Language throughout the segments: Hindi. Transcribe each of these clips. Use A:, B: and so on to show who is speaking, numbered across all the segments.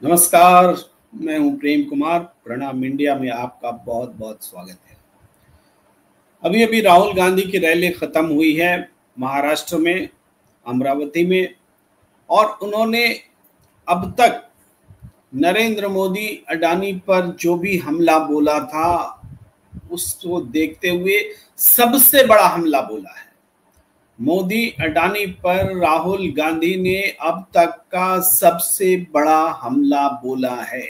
A: नमस्कार। मैं हूं प्रेम कुमार। प्रणाम इंडिया में आपका बहुत बहुत स्वागत है। अभी अभी राहुल गांधी की रैली खत्म हुई है महाराष्ट्र में, अमरावती में, और उन्होंने अब तक नरेंद्र मोदी अडानी पर जो भी हमला बोला था उसको देखते हुए सबसे बड़ा हमला बोला है। मोदी अडानी पर राहुल गांधी ने अब तक का सबसे बड़ा हमला बोला है।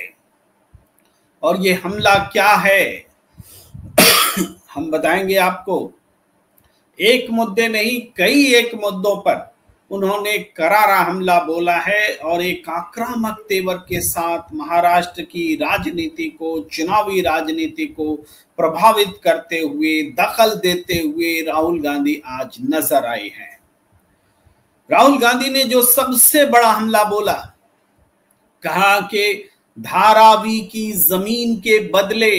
A: और ये हमला क्या है हम बताएंगे आपको। एक मुद्दे नहीं, कई एक मुद्दों पर उन्होंने करारा हमला बोला है और एक आक्रामक तेवर के साथ महाराष्ट्र की राजनीति को, चुनावी राजनीति को प्रभावित करते हुए, दखल देते हुए राहुल गांधी आज नजर आए हैं। राहुल गांधी ने जो सबसे बड़ा हमला बोला, कहा कि धारावी की जमीन के बदले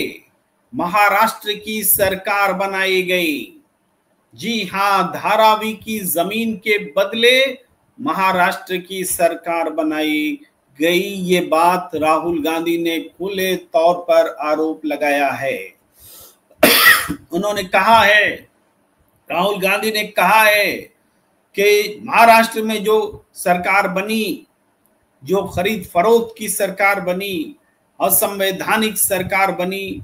A: महाराष्ट्र की सरकार बनाई गई। जी हां, धारावी की जमीन के बदले महाराष्ट्र की सरकार बनाई गई। ये बात राहुल गांधी ने खुले तौर पर आरोप लगाया है। उन्होंने कहा है, राहुल गांधी ने कहा है कि महाराष्ट्र में जो सरकार बनी, जो खरीद फरोख्त की सरकार बनी, असंवैधानिक सरकार बनी,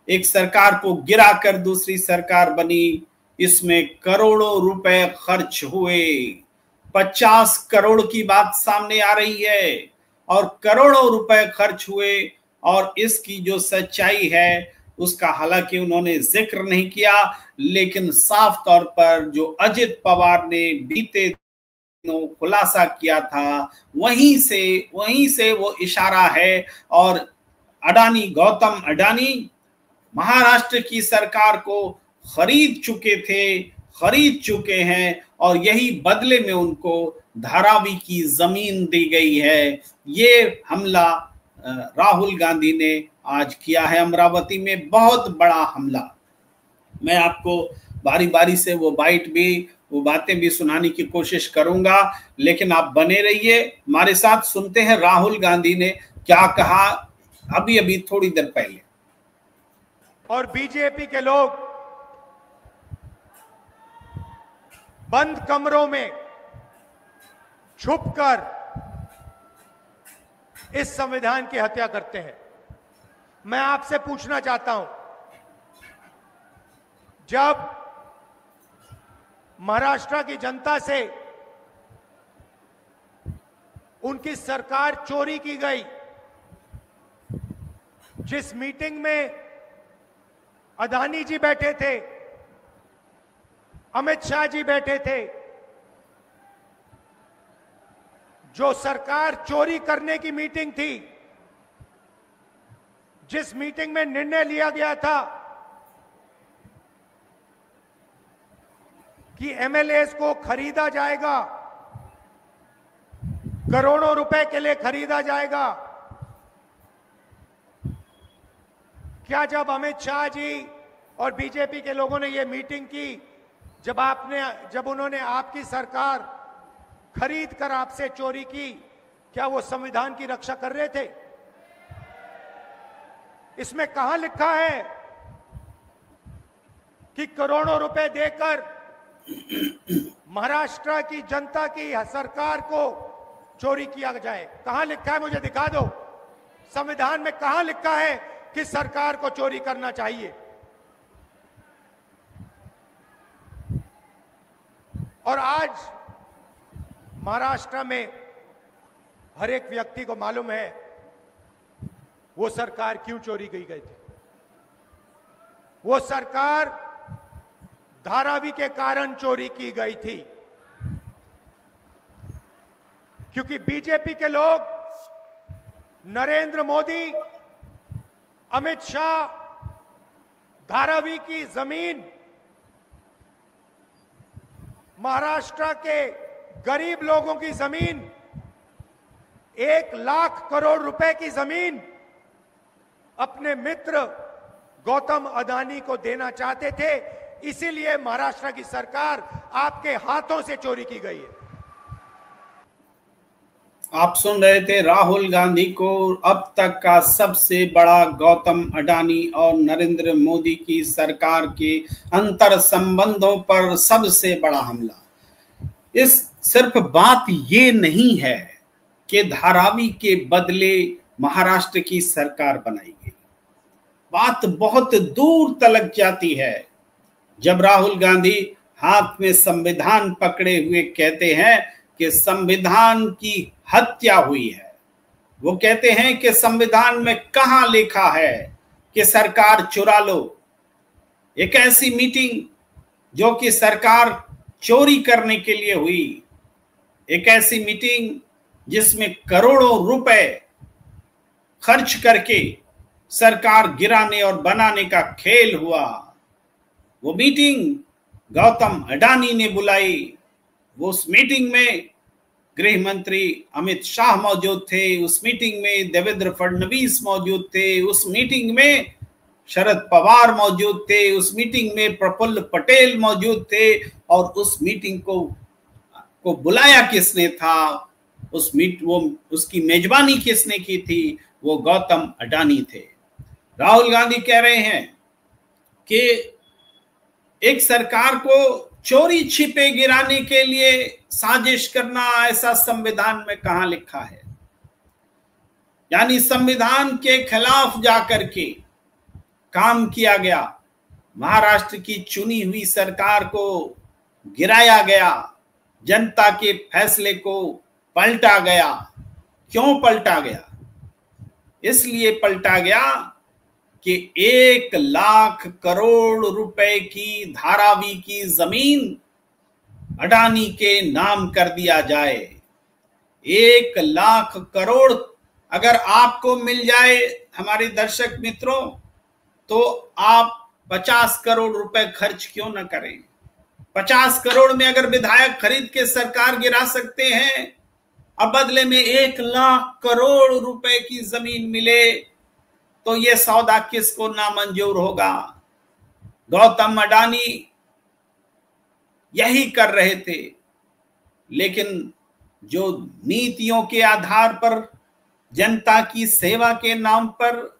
A: एक सरकार को गिराकर दूसरी सरकार बनी, इसमें करोड़ों रुपए खर्च हुए। 50 करोड़ की बात सामने आ रही है और करोड़ों रुपए खर्च हुए। और इसकी जो सच्चाई है उसका हालांकि उन्होंने जिक्र नहीं किया, लेकिन साफ तौर पर जो अजित पवार ने बीते खुलासा किया था वहीं से वो इशारा है। और अडानी, गौतम अडानी महाराष्ट्र की सरकार को खरीद चुके हैं और यही बदले में उनको धारावी की जमीन दी गई है। ये हमला राहुल गांधी ने आज किया है अमरावती में, बहुत बड़ा हमला। मैं आपको बारी बारी से वो बातें भी सुनाने की कोशिश करूंगा, लेकिन आप बने रहिए हमारे साथ। सुनते हैं राहुल गांधी ने क्या कहा अभी अभी थोड़ी देर पहले।
B: और बीजेपी के लोग बंद कमरों में छुपकर इस संविधान की हत्या करते हैं। मैं आपसे पूछना चाहता हूं, जब महाराष्ट्र की जनता से उनकी सरकार चोरी की गई, जिस मीटिंग में अदानी जी बैठे थे, अमित शाह जी बैठे थे, जो सरकार चोरी करने की मीटिंग थी, जिस मीटिंग में निर्णय लिया गया था कि एमएलएस को खरीदा जाएगा, करोड़ों रुपए के लिए खरीदा जाएगा, क्या जब अमित शाह जी और बीजेपी के लोगों ने यह मीटिंग की, जब उन्होंने आपकी सरकार खरीद कर आपसे चोरी की, क्या वो संविधान की रक्षा कर रहे थे? इसमें कहां लिखा है कि करोड़ों रुपए देकर महाराष्ट्र की जनता की सरकार को चोरी किया जाए? कहां लिखा है? मुझे दिखा दो। संविधान में कहां लिखा है कि सरकार को चोरी करना चाहिए? और आज महाराष्ट्र में हर एक व्यक्ति को मालूम है वो सरकार क्यों चोरी की गई थी। वो सरकार धारावी के कारण चोरी की गई थी, क्योंकि बीजेपी के लोग नरेंद्र मोदी, अमित शाह धारावी की जमीन, महाराष्ट्र के गरीब लोगों की जमीन, 1 लाख करोड़ रुपए की जमीन अपने मित्र गौतम अडानी को देना चाहते थे। इसीलिए महाराष्ट्र की सरकार आपके हाथों से चोरी की गई है।
A: आप सुन रहे थे राहुल गांधी को अब तक का सबसे बड़ा गौतम अडानी और नरेंद्र मोदी की सरकार के अंतर संबंधों पर सबसे बड़ा हमला। इस सिर्फ बात ये नहीं है कि धारावी के बदले महाराष्ट्र की सरकार बनाई गई, बात बहुत दूर तलक जाती है। जब राहुल गांधी हाथ में संविधान पकड़े हुए कहते हैं कि संविधान की हत्या हुई है, वो कहते हैं कि संविधान में कहां लिखा है कि सरकार चुरा लो। एक ऐसी मीटिंग जो कि सरकार चोरी करने के लिए हुई, एक ऐसी मीटिंग जिसमें करोड़ों रुपए खर्च करके सरकार गिराने और बनाने का खेल हुआ, वो मीटिंग गौतम अडानी ने बुलाई। वो उस मीटिंग में गृह मंत्री अमित शाह मौजूद थे, उस मीटिंग में देवेंद्र फडणवीस मौजूद थे, उस मीटिंग में शरद पवार मौजूद थे, उस मीटिंग में प्रफुल्ल पटेल मौजूद थे, और उस मीटिंग को बुलाया किसने था, उसकी मेजबानी किसने की थी, वो गौतम अडानी थे। राहुल गांधी कह रहे हैं कि एक सरकार को चोरी छिपे गिराने के लिए साजिश करना, ऐसा संविधान में कहां लिखा है। यानी संविधान के खिलाफ जाकर के काम किया गया, महाराष्ट्र की चुनी हुई सरकार को गिराया गया, जनता के फैसले को पलटा गया। क्यों पलटा गया? इसलिए पलटा गया कि 1 लाख करोड़ रुपए की धारावी की जमीन अडानी के नाम कर दिया जाए। 1 लाख करोड़ अगर आपको मिल जाए हमारे दर्शक मित्रों, तो आप 50 करोड़ रुपए खर्च क्यों न करें। 50 करोड़ में अगर विधायक खरीद के सरकार गिरा सकते हैं, अब बदले में 1 लाख करोड़ रुपए की जमीन मिले, तो यह सौदा किसको नामंजूर होगा। गौतम अडानी यही कर रहे थे, लेकिन जो नीतियों के आधार पर, जनता की सेवा के नाम पर,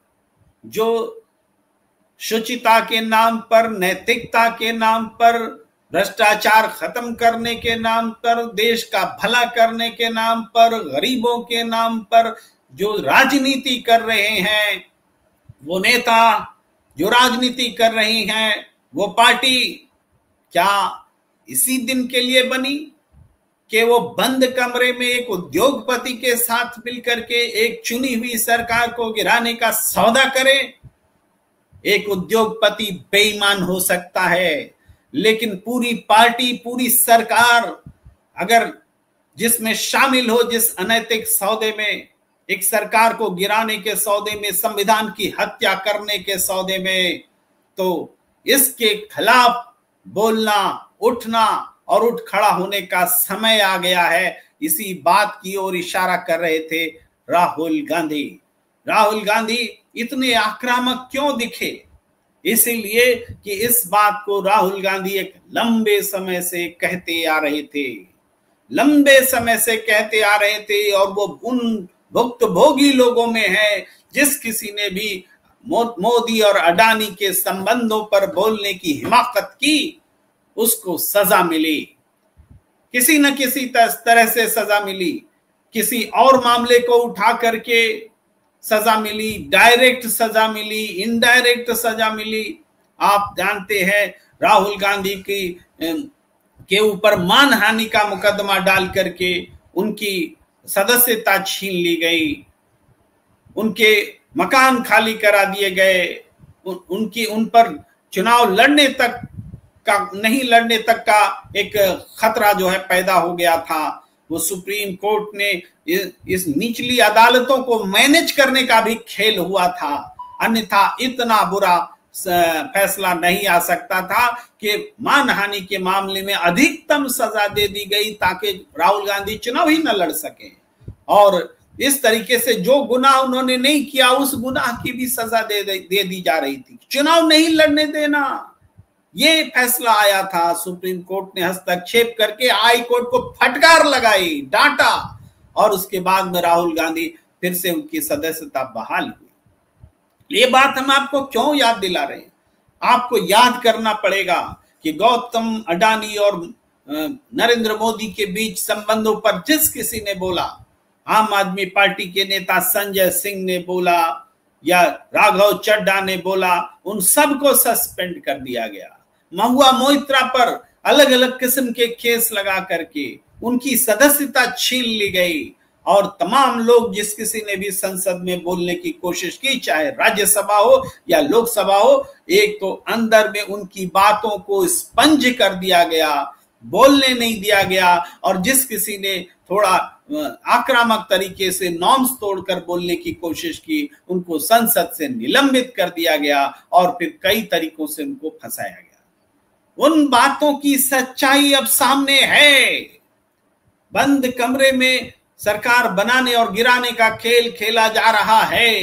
A: जो शुचिता के नाम पर, नैतिकता के नाम पर, भ्रष्टाचार खत्म करने के नाम पर, देश का भला करने के नाम पर, गरीबों के नाम पर जो राजनीति कर रहे हैं, वो नेता जो राजनीति कर रही हैं, वो पार्टी क्या इसी दिन के लिए बनी कि वो बंद कमरे में एक उद्योगपति के साथ मिलकर के एक चुनी हुई सरकार को गिराने का सौदा करे। एक उद्योगपति बेईमान हो सकता है, लेकिन पूरी पार्टी, पूरी सरकार अगर जिसमें शामिल हो, जिस अनैतिक सौदे में, एक सरकार को गिराने के सौदे में, संविधान की हत्या करने के सौदे में, तो इसके खिलाफ बोलना, उठना और उठ खड़ा होने का समय आ गया है। इसी बात की ओर इशारा कर रहे थे राहुल गांधी। राहुल गांधी इतने आक्रामक क्यों दिखे? इसीलिए कि इस बात को राहुल गांधी एक लंबे समय से कहते आ रहे थे, लंबे समय से कहते आ रहे थे, और वो उन भुक्तभोगी लोगों में है जिस किसी ने भी मोदी और अडानी के संबंधों पर बोलने की हिमाकत की, उसको सजा मिली, किसी न किसी तरह से सजा मिली। किसी और मामले को उठा करके सजा मिली, डायरेक्ट सजा मिली, इनडायरेक्ट सजा मिली। आप जानते हैं राहुल गांधी के ऊपर मानहानि का मुकदमा डाल करके उनकी सदस्यता छीन ली गई, उनके मकान खाली करा दिए गए, उन पर चुनाव नहीं लड़ने तक का एक खतरा जो है पैदा हो गया था। वो सुप्रीम कोर्ट ने इस निचली अदालतों को मैनेज करने का भी खेल हुआ था, अन्यथा इतना बुरा फैसला नहीं आ सकता था कि मानहानि के मामले में अधिकतम सजा दे दी गई ताकि राहुल गांधी चुनाव ही न लड़ सके। और इस तरीके से जो गुनाह उन्होंने नहीं किया, उस गुनाह की भी सजा दे दी जा रही थी। चुनाव नहीं लड़ने देना, ये फैसला आया था। सुप्रीम कोर्ट ने हस्तक्षेप करके हाई कोर्ट को फटकार लगाई, डांटा, और उसके बाद में राहुल गांधी फिर से उनकी सदस्यता बहाल हुई। ये बात हम आपको क्यों याद दिला रहे हैं? आपको याद करना पड़ेगा कि गौतम अडानी और नरेंद्र मोदी के बीच संबंधों पर जिस किसी ने बोला, आम आदमी पार्टी के नेता संजय सिंह ने बोला या राघव चड्ढा ने बोला, उन सबको सस्पेंड कर दिया गया। महुआ मोइत्रा पर अलग अलग किस्म के केस लगा करके उनकी सदस्यता छीन ली गई और तमाम लोग जिस किसी ने भी संसद में बोलने की कोशिश की, चाहे राज्यसभा हो या लोकसभा हो, एक तो अंदर में उनकी बातों को स्पंज कर दिया गया, बोलने नहीं दिया गया, और जिस किसी ने थोड़ा आक्रामक तरीके से नॉर्म्स तोड़कर बोलने की कोशिश की, उनको संसद से निलंबित कर दिया गया और फिर कई तरीकों से उनको फंसाया गया। उन बातों की सच्चाई अब सामने है। बंद कमरे में सरकार बनाने और गिराने का खेल खेला जा रहा है।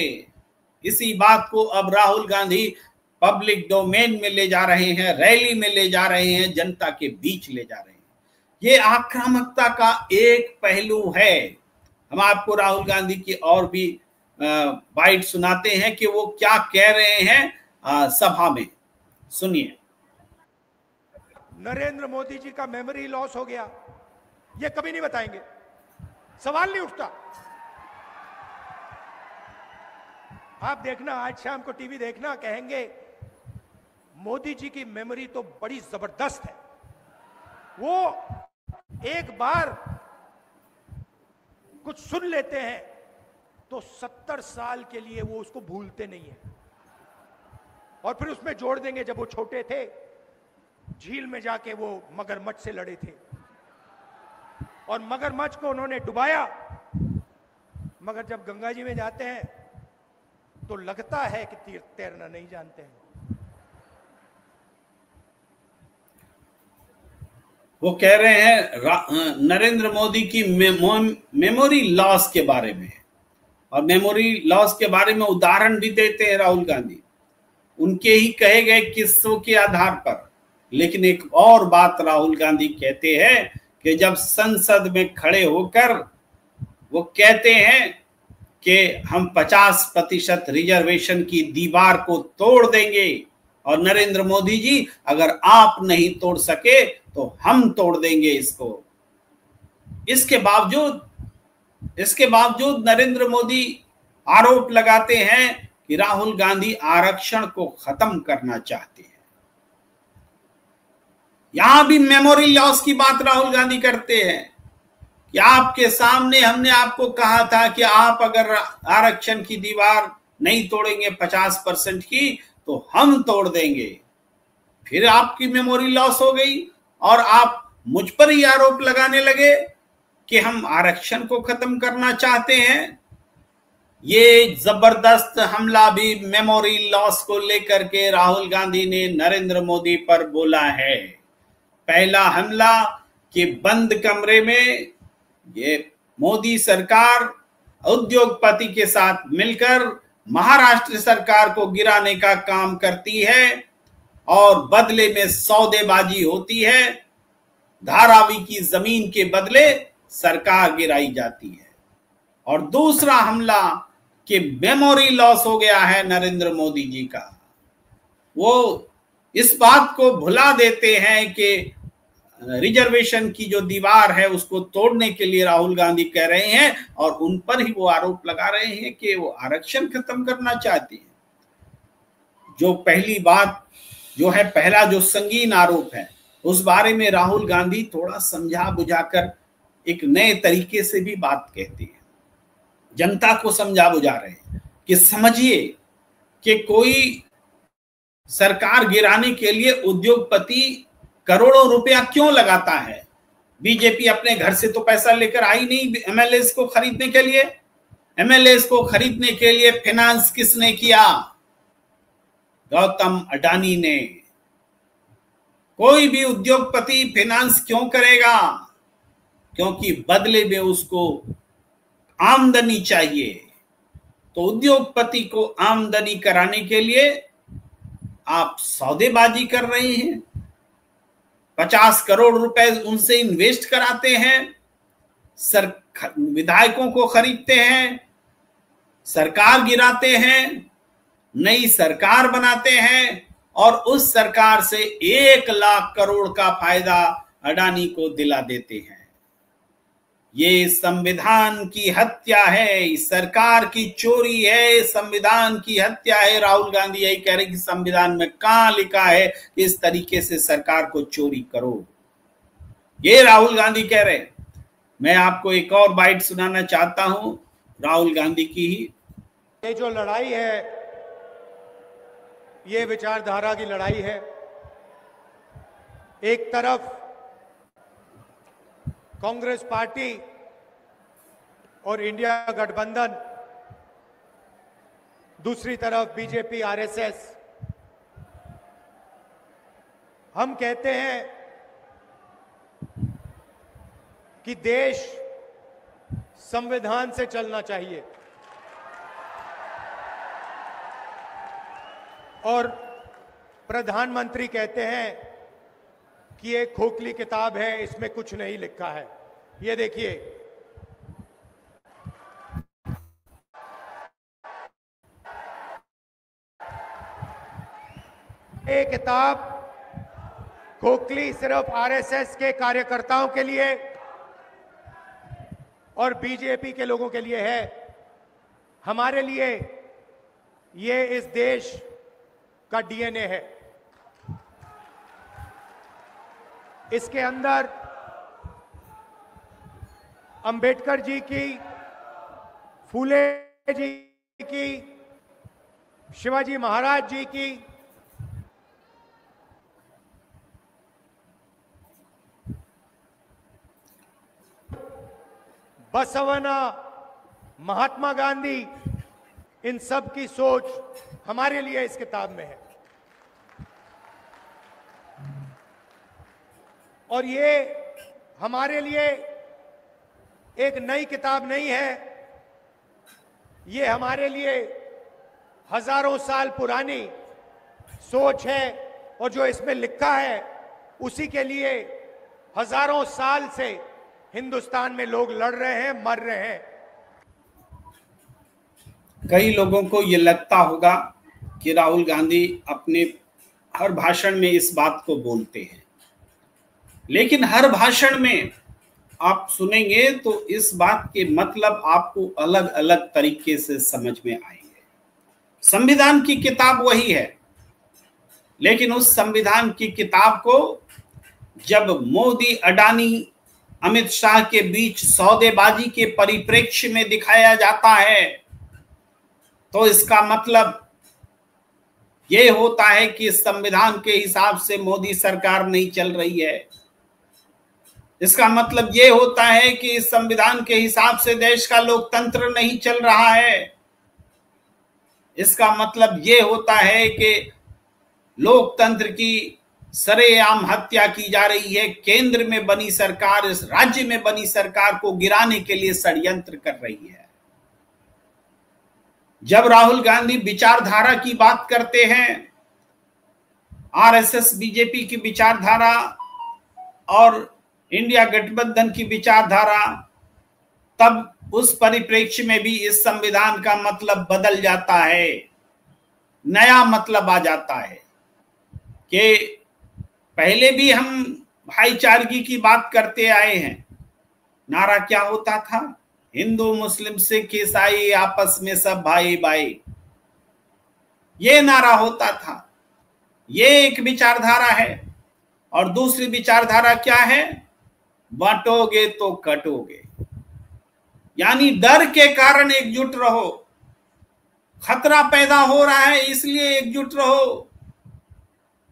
A: इसी बात को अब राहुल गांधी पब्लिक डोमेन में ले जा रहे हैं, रैली में ले जा रहे हैं, जनता के बीच ले जा रहे हैं। ये आक्रामकता का एक पहलू है। हम आपको राहुल गांधी की और भी बाइट सुनाते हैं कि वो क्या कह रहे हैं सभा में। सुनिए।
B: नरेंद्र मोदी जी का मेमोरी लॉस हो गया, ये कभी नहीं बताएंगे, सवाल नहीं उठता। आप देखना, आज शाम को टीवी देखना, कहेंगे मोदी जी की मेमोरी तो बड़ी जबरदस्त है। वो एक बार कुछ सुन लेते हैं तो 70 साल के लिए वो उसको भूलते नहीं है। और फिर उसमें जोड़ देंगे जब वो छोटे थे, झील में जाके वो मगरमच्छ से लड़े थे और मगरमच्छ को उन्होंने डुबाया, मगर जब गंगा जी में जाते हैं तो लगता है कि तैरना नहीं जानते हैं।
A: वो कह रहे हैं नरेंद्र मोदी की मेमोरी लॉस के बारे में, और मेमोरी लॉस के बारे में उदाहरण भी देते हैं राहुल गांधी, उनके ही कहे गए किस्सों के आधार पर। लेकिन एक और बात राहुल गांधी कहते हैं कि जब संसद में खड़े होकर वो कहते हैं कि हम 50% रिजर्वेशन की दीवार को तोड़ देंगे, और नरेंद्र मोदी जी अगर आप नहीं तोड़ सके तो हम तोड़ देंगे इसको। इसके बावजूद नरेंद्र मोदी आरोप लगाते हैं कि राहुल गांधी आरक्षण को खत्म करना चाहते हैं। यहां भी मेमोरी लॉस की बात राहुल गांधी करते हैं कि आपके सामने हमने आपको कहा था कि आप अगर आरक्षण की दीवार नहीं तोड़ेंगे 50% की तो हम तोड़ देंगे। फिर आपकी मेमोरी लॉस हो गई और आप मुझ पर ही आरोप लगाने लगे कि हम आरक्षण को खत्म करना चाहते हैं। ये जबरदस्त हमला भी मेमोरी लॉस को लेकर के राहुल गांधी ने नरेंद्र मोदी पर बोला है। पहला हमला कि बंद कमरे में ये मोदी सरकार उद्योगपति के साथ मिलकर महाराष्ट्र सरकार को गिराने का काम करती है और बदले में सौदेबाजी होती है। धारावी की जमीन के बदले सरकार गिराई जाती है। और दूसरा हमला कि मेमोरी लॉस हो गया है नरेंद्र मोदी जी का। वो इस बात को भुला देते हैं कि रिजर्वेशन की जो दीवार है उसको तोड़ने के लिए राहुल गांधी कह रहे हैं, और उन पर ही वो आरोप लगा रहे हैं कि वो आरक्षण खत्म करना चाहती है। जो पहली बात जो है, पहला जो संगीन आरोप है, उस बारे में राहुल गांधी थोड़ा समझा बुझाकर एक नए तरीके से भी बात कहती है। जनता को समझा बुझा रहे हैं कि समझिए कि कोई सरकार गिराने के लिए उद्योगपति करोड़ों रुपया क्यों लगाता है। बीजेपी अपने घर से तो पैसा लेकर आई नहीं एमएलएस को खरीदने के लिए। एमएलएस को खरीदने के लिए फाइनेंस किसने किया? गौतम अडानी ने। कोई भी उद्योगपति फाइनेंस क्यों करेगा? क्योंकि बदले में उसको आमदनी चाहिए। तो उद्योगपति को आमदनी कराने के लिए आप सौदेबाजी कर रहे हैं, 50 करोड़ रुपए उनसे इन्वेस्ट कराते हैं, विधायकों को खरीदते हैं, सरकार गिराते हैं, नई सरकार बनाते हैं और उस सरकार से 1 लाख करोड़ का फायदा अडानी को दिला देते हैं। ये संविधान की हत्या है, सरकार की चोरी है, संविधान की हत्या है। राहुल गांधी यही कह रहे कि संविधान में कहां लिखा है कि इस तरीके से सरकार को चोरी करो, ये राहुल गांधी कह रहे हैं। मैं आपको एक और बाइट सुनाना चाहता हूं राहुल गांधी की ही।
B: ये जो लड़ाई है, ये विचारधारा की लड़ाई है। एक तरफ कांग्रेस पार्टी और इंडिया गठबंधन, दूसरी तरफ बीजेपी आरएसएस। हम कहते हैं कि देश संविधान से चलना चाहिए और प्रधानमंत्री कहते हैं कि ये खोखली किताब है, इसमें कुछ नहीं लिखा है। ये देखिए, ये किताब खोखली सिर्फ आरएसएस के कार्यकर्ताओं के लिए और बीजेपी के लोगों के लिए है। हमारे लिए ये इस देश का डीएनए है। इसके अंदर अंबेडकर जी की, फूले जी की, शिवाजी महाराज जी की, बसवना, महात्मा गांधी, इन सब की सोच हमारे लिए इस किताब में है। और ये हमारे लिए एक नई किताब नहीं है, ये हमारे लिए हजारों साल पुरानी सोच है। और जो इसमें लिखा है उसी के लिए हजारों साल से हिंदुस्तान में लोग लड़ रहे हैं, मर रहे हैं।
A: कई लोगों को ये लगता होगा कि राहुल गांधी अपने हर भाषण में इस बात को बोलते हैं, लेकिन हर भाषण में आप सुनेंगे तो इस बात के मतलब आपको अलग अलग तरीके से समझ में आएंगे। संविधान की किताब वही है, लेकिन उस संविधान की किताब को जब मोदी, अडानी, अमित शाह के बीच सौदेबाजी के परिप्रेक्ष्य में दिखाया जाता है तो इसका मतलब यह होता है कि संविधान के हिसाब से मोदी सरकार नहीं चल रही है। इसका मतलब यह होता है कि इस संविधान के हिसाब से देश का लोकतंत्र नहीं चल रहा है। इसका मतलब यह होता है कि लोकतंत्र की सरेआम हत्या की जा रही है। केंद्र में बनी सरकार इस राज्य में बनी सरकार को गिराने के लिए षड्यंत्र कर रही है। जब राहुल गांधी विचारधारा की बात करते हैं, आरएसएस बीजेपी की विचारधारा और इंडिया गठबंधन की विचारधारा, तब उस परिप्रेक्ष्य में भी इस संविधान का मतलब बदल जाता है, नया मतलब आ जाता है। कि पहले भी हम भाईचारगी की बात करते आए हैं। नारा क्या होता था? हिंदू, मुस्लिम, सिख, ईसाई आपस में सब भाई भाई, ये नारा होता था। ये एक विचारधारा है। और दूसरी विचारधारा क्या है? बांटोगे तो कटोगे, यानी डर के कारण एकजुट रहो, खतरा पैदा हो रहा है इसलिए एकजुट रहो,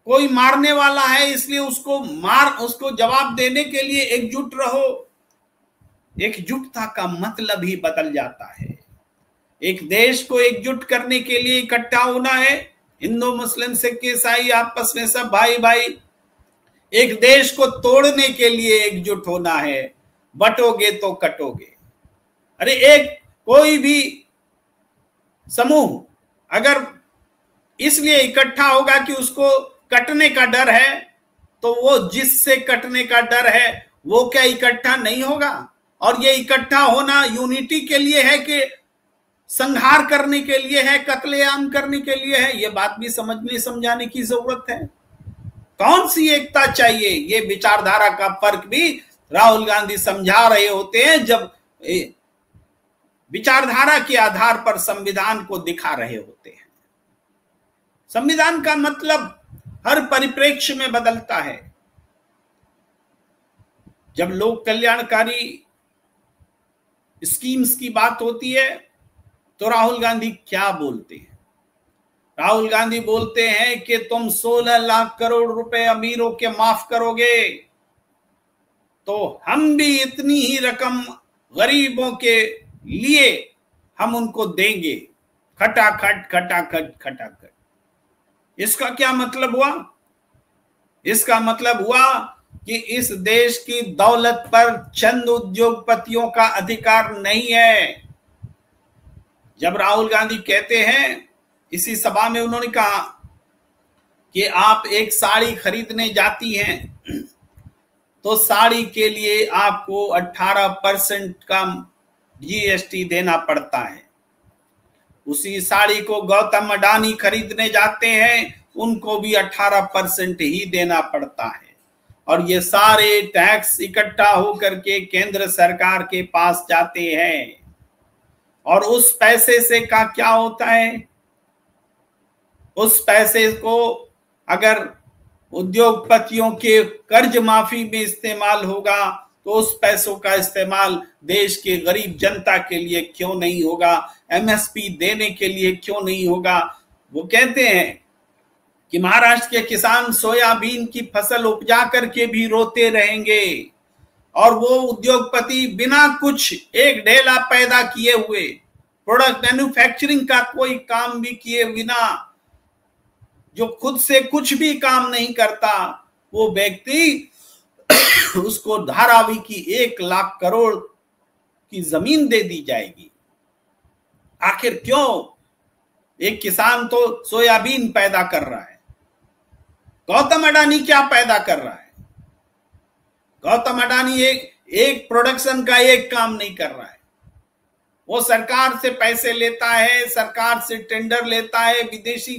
A: कोई मारने वाला है इसलिए उसको जवाब देने के लिए एकजुट रहो। एकजुटता का मतलब ही बदल जाता है। एक देश को एकजुट करने के लिए इकट्ठा होना है, हिंदू, मुस्लिम, सिख, ईसाई आपस में सब भाई भाई। एक देश को तोड़ने के लिए एकजुट होना है, बटोगे तो कटोगे। अरे एक कोई भी समूह अगर इसलिए इकट्ठा होगा कि उसको कटने का डर है, तो वो जिससे कटने का डर है वो क्या इकट्ठा नहीं होगा? और ये इकट्ठा होना यूनिटी के लिए है कि संहार करने के लिए है, कत्लेआम करने के लिए है? ये बात भी समझने समझाने की जरूरत है। कौन सी एकता चाहिए? ये विचारधारा का फर्क भी राहुल गांधी समझा रहे होते हैं जब विचारधारा के आधार पर संविधान को दिखा रहे होते हैं। संविधान का मतलब हर परिप्रेक्ष्य में बदलता है। जब लोक कल्याणकारी स्कीम्स की बात होती है तो राहुल गांधी क्या बोलते हैं? राहुल गांधी बोलते हैं कि तुम 16 लाख करोड़ रुपए अमीरों के माफ करोगे तो हम भी इतनी ही रकम गरीबों के लिए हम उनको देंगे, खटाखट खटाखट खटाखट। इसका क्या मतलब हुआ? इसका मतलब हुआ कि इस देश की दौलत पर चंद उद्योगपतियों का अधिकार नहीं है। जब राहुल गांधी कहते हैं, इसी सभा में उन्होंने कहा कि आप एक साड़ी खरीदने जाती हैं तो साड़ी के लिए आपको 18% का जीएसटी देना पड़ता है। उसी साड़ी को गौतम अडानी खरीदने जाते हैं, उनको भी 18% ही देना पड़ता है। और ये सारे टैक्स इकट्ठा होकर के केंद्र सरकार के पास जाते हैं। और उस पैसे से का क्या होता है? उस पैसे को अगर उद्योगपतियों के कर्ज माफी में इस्तेमाल होगा तो उस पैसों का इस्तेमाल देश के गरीब जनता के लिए क्यों नहीं होगा? एमएसपी देने के लिए क्यों नहीं होगा? वो कहते हैं कि महाराष्ट्र के किसान सोयाबीन की फसल उपजा करके भी रोते रहेंगे और वो उद्योगपति बिना कुछ एक ढेला पैदा किए हुए, प्रोडक्ट मैन्युफैक्चरिंग का कोई काम भी किए बिना, जो खुद से कुछ भी काम नहीं करता, वो व्यक्ति उसको धारावी की 1 लाख करोड़ की जमीन दे दी जाएगी। आखिर क्यों? एक किसान तो सोयाबीन पैदा कर रहा है। गौतम अडानी क्या पैदा कर रहा है? गौतम अडानी एक प्रोडक्शन का एक काम नहीं कर रहा है। वो सरकार से पैसे लेता है, सरकार से टेंडर लेता है, विदेशी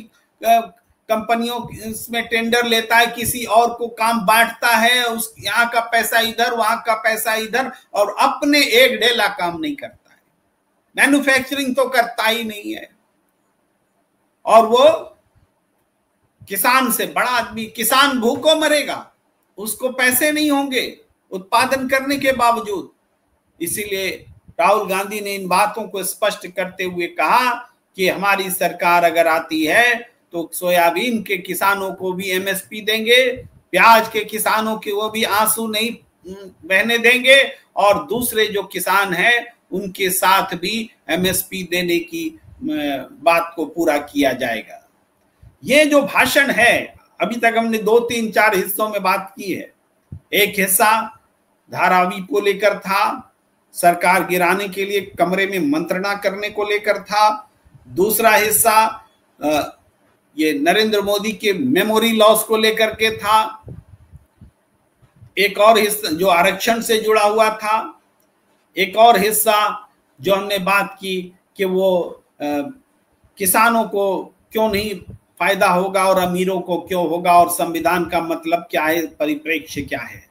A: कंपनियों में टेंडर लेता है, किसी और को काम बांटता है, उस यहाँ का पैसा इधर, वहां का पैसा इधर, और अपने एक ढेला काम नहीं करता है। मैन्युफैक्चरिंग तो करता ही नहीं है। और वो किसान से बड़ा आदमी, किसान भूखों मरेगा, उसको पैसे नहीं होंगे उत्पादन करने के बावजूद। इसीलिए राहुल गांधी ने इन बातों को स्पष्ट करते हुए कहा कि हमारी सरकार अगर आती है तो सोयाबीन के किसानों को भी एमएसपी देंगे, प्याज के किसानों के वो भी आंसू नहीं बहने देंगे, और दूसरे जो किसान हैं उनके साथ भी एमएसपी देने की बात को पूरा किया जाएगा। ये जो भाषण है, अभी तक हमने 2, 3, 4 हिस्सों में बात की है। एक हिस्सा धारावी को लेकर था, सरकार गिराने के लिए कमरे में मंत्रणा करने को लेकर था। दूसरा हिस्सा ये नरेंद्र मोदी के मेमोरी लॉस को लेकर के था। एक और हिस्सा जो आरक्षण से जुड़ा हुआ था। एक और हिस्सा जो हमने बात की कि वो किसानों को क्यों नहीं फायदा होगा और अमीरों को क्यों होगा, और संविधान का मतलब क्या है, परिप्रेक्ष्य क्या है।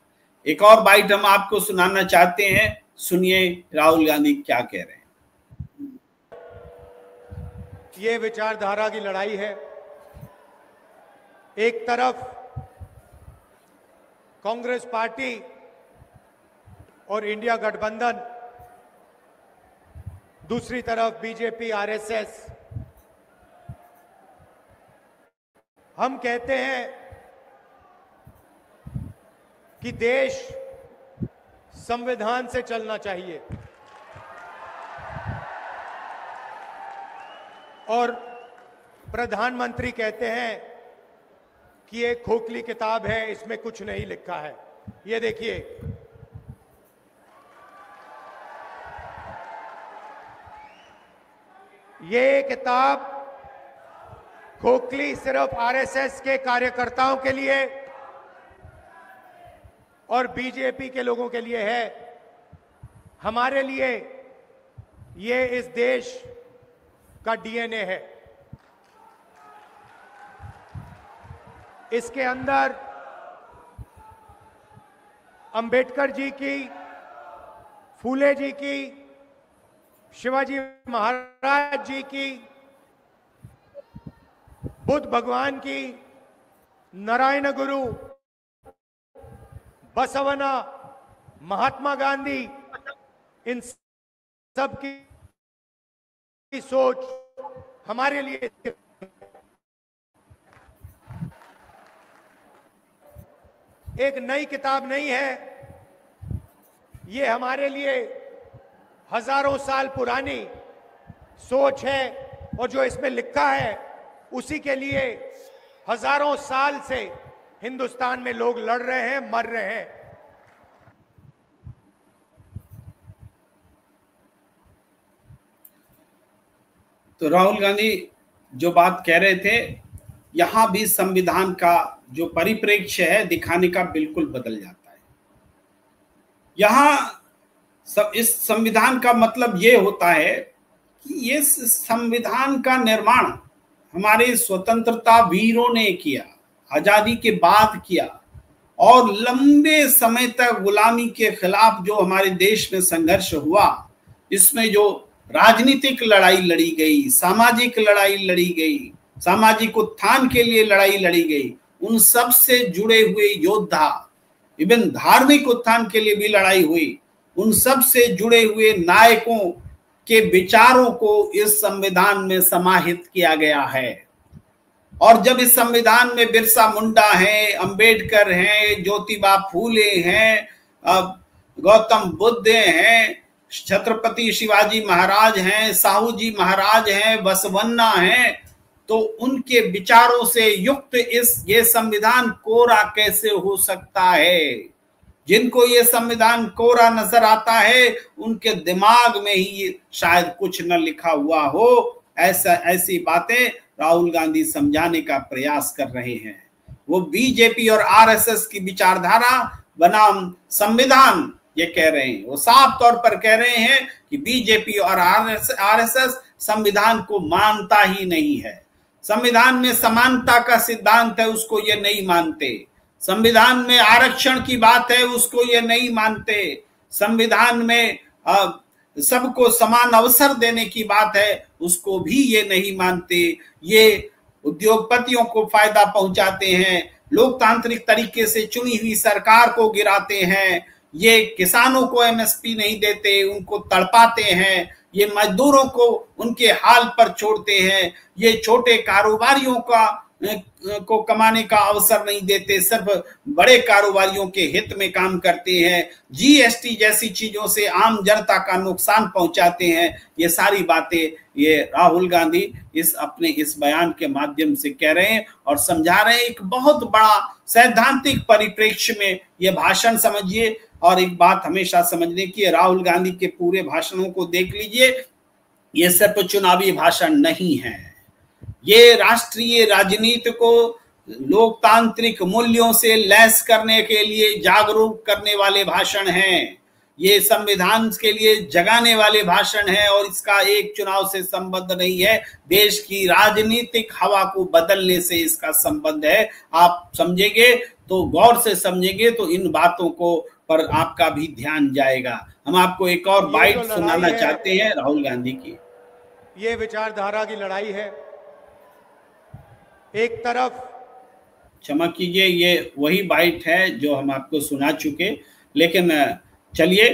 A: एक और बाइट हम आपको सुनाना चाहते हैं, सुनिए राहुल गांधी क्या कह रहे हैं।
B: ये विचारधारा की लड़ाई है। एक तरफ कांग्रेस पार्टी और इंडिया गठबंधन, दूसरी तरफ बीजेपी आरएसएस। हम कहते हैं कि देश संविधान से चलना चाहिए और प्रधानमंत्री कहते हैं कि ये खोखली किताब है, इसमें कुछ नहीं लिखा है। ये देखिए, ये किताब खोखली सिर्फ आरएसएस के कार्यकर्ताओं के लिए और बीजेपी के लोगों के लिए है। हमारे लिए ये इस देश का डीएनए है। इसके अंदर अंबेडकर जी की, फूले जी की, शिवाजी महाराज जी की, बुद्ध भगवान की, नारायण गुरु, बसवना, महात्मा गांधी, इन सब की सोच हमारे लिए एक नई किताब नहीं है। ये हमारे लिए हजारों साल पुरानी सोच है और जो इसमें लिखा है उसी के लिए हजारों साल से हिंदुस्तान में लोग लड़ रहे हैं, मर रहे हैं।
A: तो राहुल गांधी जो बात कह रहे थे, यहां भी संविधान का जो परिप्रेक्ष्य है दिखाने का बिल्कुल बदल जाता है। यहां सब इस संविधान का मतलब ये होता है कि ये संविधान का निर्माण हमारे स्वतंत्रता वीरों ने किया, आजादी के बाद किया, और लंबे समय तक गुलामी के खिलाफ जो हमारे देश में संघर्ष हुआ, इसमें जो राजनीतिक लड़ाई लड़ी गई, सामाजिक लड़ाई लड़ी गई, सामाजिक उत्थान के लिए लड़ाई लड़ी गई, उन सब से जुड़े हुए योद्धा, इवन धार्मिक उत्थान के लिए भी लड़ाई हुई, उन सब से जुड़े हुए नायकों के विचारों को इस संविधान में समाहित किया गया है। और जब इस संविधान में बिरसा मुंडा है, अंबेडकर हैं, ज्योतिबा फूले हैं, गौतम बुद्ध हैं, छत्रपति शिवाजी महाराज हैं, साहू जी महाराज हैं, बसवन्ना हैं, तो उनके विचारों से युक्त ये संविधान कोरा कैसे हो सकता है? जिनको ये संविधान कोरा नजर आता है उनके दिमाग में ही शायद कुछ न लिखा हुआ हो। ऐसी बातें राहुल गांधी समझाने का प्रयास कर रहे हैं। वो बीजेपी और आरएसएस की विचारधारा बनाम संविधान ये कह रहे हैं। वो साफ तौर पर कह रहे हैं कि बीजेपी और आरएसएस संविधान को मानता ही नहीं है। संविधान में समानता का सिद्धांत है, उसको ये नहीं मानते। संविधान में आरक्षण की बात है, उसको ये नहीं मानते। संविधान में सबको समान अवसर देने की बात है, उसको भी ये नहीं मानते। ये उद्योगपतियों को फायदा पहुंचाते हैं, लोकतांत्रिक तरीके से चुनी हुई सरकार को गिराते हैं, ये किसानों को एमएसपी नहीं देते, उनको तड़पाते हैं, ये मजदूरों को उनके हाल पर छोड़ते हैं, ये छोटे कारोबारियों को कमाने का अवसर नहीं देते, सिर्फ बड़े कारोबारियों के हित में काम करते हैं, जीएसटी जैसी चीजों से आम जनता का नुकसान पहुंचाते हैं। ये सारी बातें ये राहुल गांधी अपने इस बयान के माध्यम से कह रहे हैं और समझा रहे हैं। एक बहुत बड़ा सैद्धांतिक परिप्रेक्ष्य में ये भाषण समझिए। और एक बात हमेशा समझने की, राहुल गांधी के पूरे भाषणों को देख लीजिए, ये सिर्फ चुनावी भाषण नहीं है, ये राष्ट्रीय राजनीति को लोकतांत्रिक मूल्यों से लैस करने के लिए जागरूक करने वाले भाषण हैं। ये संविधान के लिए जगाने वाले भाषण हैं और इसका एक चुनाव से संबंध नहीं है, देश की राजनीतिक हवा को बदलने से इसका संबंध है। आप समझेंगे तो, गौर से समझेंगे तो इन बातों को पर आपका भी ध्यान जाएगा। हम आपको एक और बाइट सुनाना चाहते हैं राहुल गांधी की।
B: ये विचारधारा की लड़ाई है। एक तरफ,
A: क्षमा कीजिए, ये वही बाइट है जो हम आपको सुना चुके, लेकिन चलिए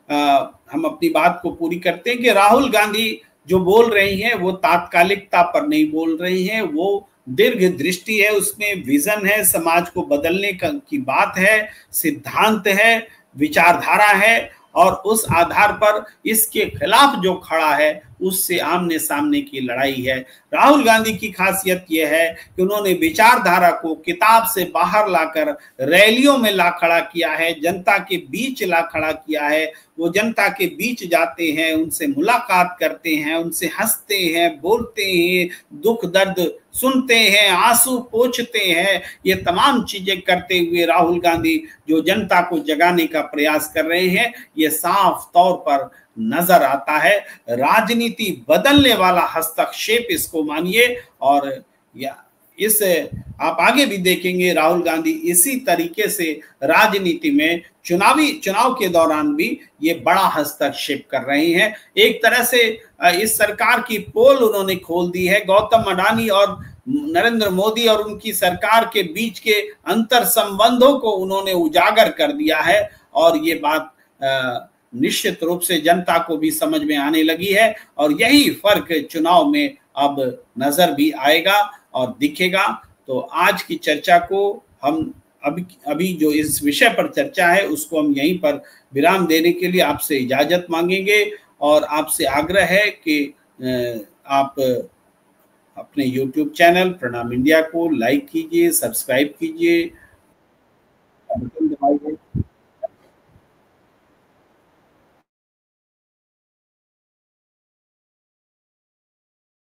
A: हम अपनी बात को पूरी करते हैं कि राहुल गांधी जो बोल रही हैं वो तात्कालिकता पर नहीं बोल रही हैं, वो दीर्घ दृष्टि है, उसमें विजन है, समाज को बदलने की बात है, सिद्धांत है, विचारधारा है, और उस आधार पर इसके खिलाफ जो खड़ा है उससे आमने सामने की लड़ाई है। राहुल गांधी की खासियत यह है कि उन्होंने विचारधारा को किताब से बाहर लाकर रैलियों में ला खड़ा किया है, जनता के बीच ला खड़ा किया है। वो जनता के बीच जाते हैं, उनसे मुलाकात करते हैं, उनसे हंसते हैं, बोलते हैं, दुख दर्द सुनते हैं, आंसू पोंछते हैं। ये तमाम चीजें करते हुए राहुल गांधी जो जनता को जगाने का प्रयास कर रहे हैं, ये साफ तौर पर नजर आता है। राजनीति बदलने वाला हस्तक्षेप इसको मानिए। और या इस आप आगे भी देखेंगे राहुल गांधी इसी तरीके से राजनीति में चुनाव के दौरान भी ये बड़ा हस्तक्षेप कर रहे हैं। एक तरह से इस सरकार की पोल उन्होंने खोल दी है। गौतम अडानी और नरेंद्र मोदी और उनकी सरकार के बीच के अंतर संबंधों को उन्होंने उजागर कर दिया है और ये बात निश्चित रूप से जनता को भी समझ में आने लगी है और यही फर्क चुनाव में अब नजर भी आएगा और दिखेगा। तो आज की चर्चा को हम अभी जो इस विषय पर चर्चा है उसको हम यहीं पर विराम देने के लिए आपसे इजाजत मांगेंगे और आपसे आग्रह है कि आप अपने YouTube चैनल प्रणाम इंडिया को लाइक कीजिए, सब्सक्राइब कीजिए।